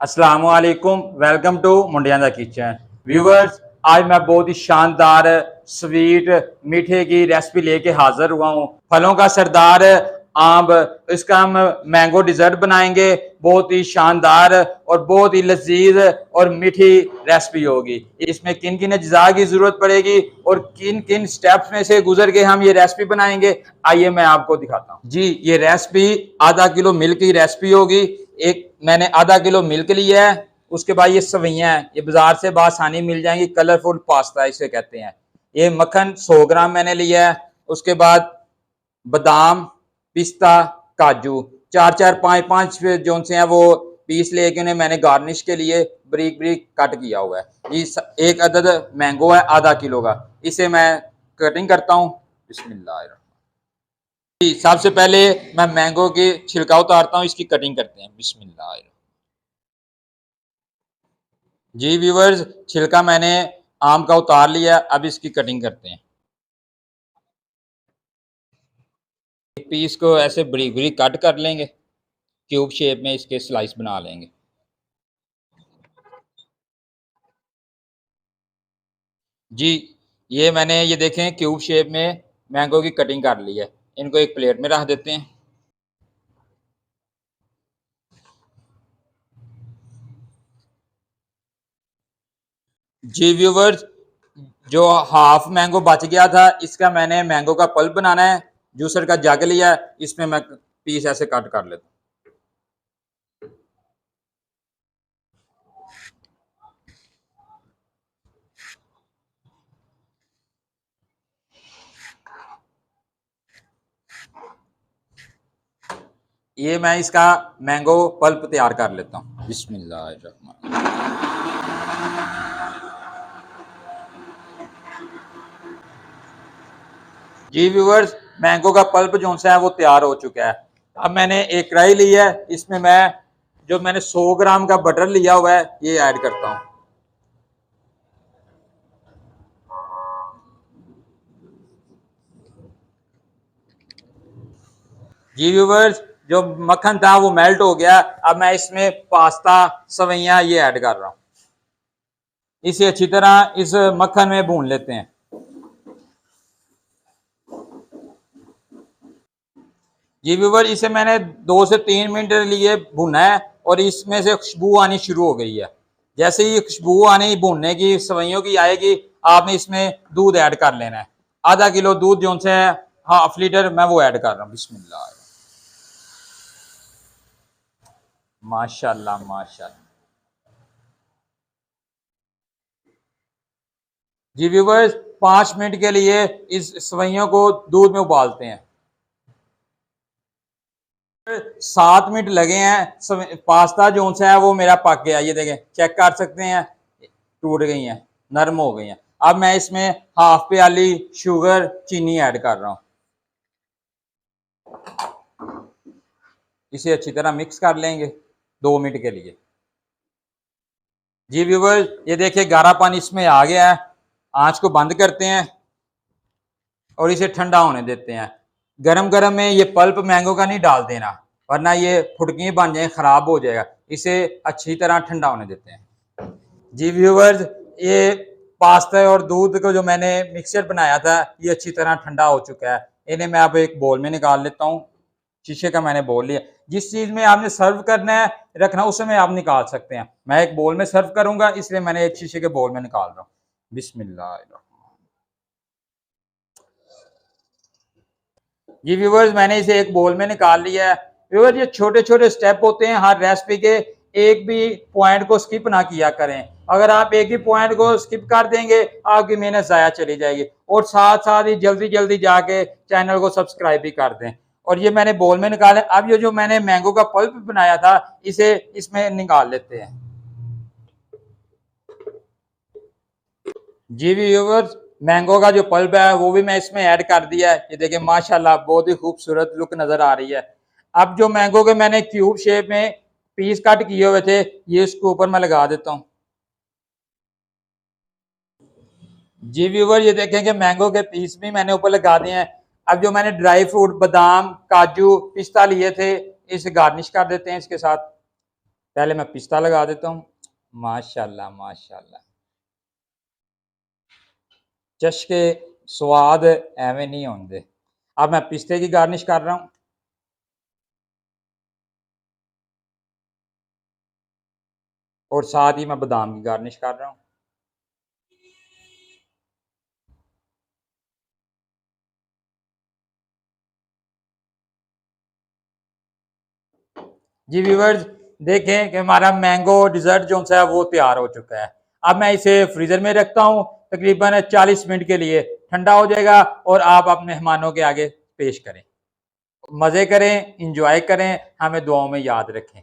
अस्सलामुअलैकुम, welcome to मुंडिया दा kitchen. Viewers, आज मैं बहुत ही शानदार स्वीट मीठे की रेसिपी लेके हाजिर हुआ हूँ। फलों का सरदार आम, इसका हम मैंगो डिजर्ट बनाएंगे। बहुत ही शानदार और बहुत ही लजीज और मीठी रेसिपी होगी। इसमें किन किन अज्जा की जरूरत पड़ेगी और किन किन स्टेप्स में से गुजर के हम ये रेसिपी बनाएंगे, आइए मैं आपको दिखाता हूँ। जी, ये रेसिपी आधा किलो मिल्क की रेसिपी होगी। एक मैंने आधा किलो मिल्क लिया है। उसके बाद ये सवैयां हैं, ये बाजार से बासानी मिल जाएंगी। कलरफुल पास्ता इसे कहते हैं। ये मक्खन 100 ग्राम मैंने लिया है। उसके बाद बादाम, पिस्ता, काजू, चार चार पांच पांच जो से हैं वो पीस लेके उन्हें मैंने गार्निश के लिए ब्रीक ब्रीक कट किया हुआ है। इस एक अदद मैंगो है आधा किलो का, इसे मैं कटिंग करता हूँ। बिस्मिल्लाह। जी, सबसे पहले मैं मैंगो की छिलका उतारता हूँ, इसकी कटिंग करते हैं। बिस्मिल्लाह। जी व्यूवर्स, छिलका मैंने आम का उतार लिया, अब इसकी कटिंग करते हैं। एक पीस को ऐसे बरीक बरीक कट कर लेंगे, क्यूब शेप में इसके स्लाइस बना लेंगे। जी, ये मैंने ये देखें क्यूब शेप में मैंगो की कटिंग कर ली है। इनको एक प्लेट में रख देते हैं। जी व्यूवर्स, जो हाफ मैंगो बच गया था, इसका मैंने मैंगो का पल्प बनाना है। जूसर का जग लिया है, इसमें मैं पीस ऐसे कट कर लेता हूँ। ये मैं इसका मैंगो पल्प तैयार कर लेता हूँ। बिस्मिल्लाह। जी व्यूवर्स, मैंगो का पल्प जो सा है वो तैयार हो चुका है। अब मैंने एक कढ़ाई ली है, इसमें मैंने 100 ग्राम का बटर लिया हुआ है, ये ऐड करता हूँ। जी व्यूवर्स, जो मक्खन था वो मेल्ट हो गया। अब मैं इसमें पास्ता, सवैयां ये ऐड कर रहा हूँ। इसे अच्छी तरह इस मक्खन में भून लेते हैं। जी व्यूवर, इसे मैंने 2 से 3 मिनट लिए भुना है और इसमें से खुशबू आनी शुरू हो गई है। जैसे ही खुशबू आनी भुनने की सवैयों की आएगी, आपने इसमें दूध ऐड कर लेना है। आधा किलो दूध जो से है, 1/2 लीटर मैं वो ऐड कर रहा हूँ। बिस्मिल्लाह। माशाल्लाह माशाल्लाह। जी व्यूवर्स, 5 मिनट के लिए इस सवैयों को दूध में उबालते हैं। 7 मिनट लगे हैं। पास्ता जो सा है वो मेरा पक गया, ये देखें, चेक कर सकते हैं, टूट गई हैं, नरम हो गई हैं। अब मैं इसमें 1/2 प्याली शुगर, चीनी ऐड कर रहा हूँ। इसे अच्छी तरह मिक्स कर लेंगे 2 मिनट के लिए। जी व्यूवर्स, ये देखिए गाढ़ा पानी इसमें आ गया है। आंच को बंद करते हैं और इसे ठंडा होने देते हैं। गरम गरम में ये पल्प मैंगो का नहीं डाल देना, वरना ये फुटकी बन जाए, खराब हो जाएगा। इसे अच्छी तरह ठंडा होने देते हैं। जी व्यूवर्स, ये पास्ता और दूध को जो मैंने मिक्सचर बनाया था, ये अच्छी तरह ठंडा हो चुका है। इन्हें मैं अब एक बोल में निकाल लेता हूँ। शीशे का मैंने बोल लिया। जिस चीज में आपने सर्व करना है रखना, उसमें आप निकाल सकते हैं। मैं एक बोल में सर्व करूंगा, इसलिए मैंने एक शीशे के बोल में निकाल रहा हूँ। बिस्मिल्लाह। जी व्यूवर्स, मैंने इसे एक बोल में निकाल लिया है। व्यूवर्स, ये छोटे छोटे स्टेप होते हैं हर रेसिपी के। एक भी पॉइंट को स्किप ना किया करें। अगर आप एक ही पॉइंट को स्किप कर देंगे, आपकी मेहनत ज़ाया चली जाएगी। और साथ साथ ही जल्दी जल्दी जाके चैनल को सब्सक्राइब भी कर दें। और ये मैंने बोल में निकाले। अब ये जो मैंने मैंगो का पल्प बनाया था, इसे इसमें निकाल लेते हैं। जी व्यूवर्स, मैंगो का जो पल्प है वो भी मैं इसमें ऐड कर दिया है। ये देखिए माशाल्लाह, बहुत ही खूबसूरत लुक नजर आ रही है। अब जो मैंगो के मैंने क्यूब शेप में पीस कट किए हुए थे, ये इसके ऊपर मैं लगा देता हूँ। जी व्यूवर, ये देखें कि मैंगो के पीस भी मैंने ऊपर लगा दिए हैं। अब जो मैंने ड्राई फ्रूट, बादाम, काजू, पिस्ता लिए थे, इसे गार्निश कर देते हैं इसके साथ। पहले मैं पिस्ता लगा देता हूँ। माशाल्लाह माशाल्लाह, चश्के स्वाद एवं नहीं होंगे। अब मैं पिस्ते की गार्निश कर रहा हूँ। और साथ ही मैं बादाम की गार्निश कर रहा हूँ। जी व्यूवर्स, देखें कि हमारा मैंगो डिज़र्ट जो सा है वो तैयार हो चुका है। अब मैं इसे फ्रीज़र में रखता हूँ तकरीबन 40 मिनट के लिए, ठंडा हो जाएगा और आप अपने मेहमानों के आगे पेश करें। मज़े करें, इंजॉय करें, हमें दुआओं में याद रखें।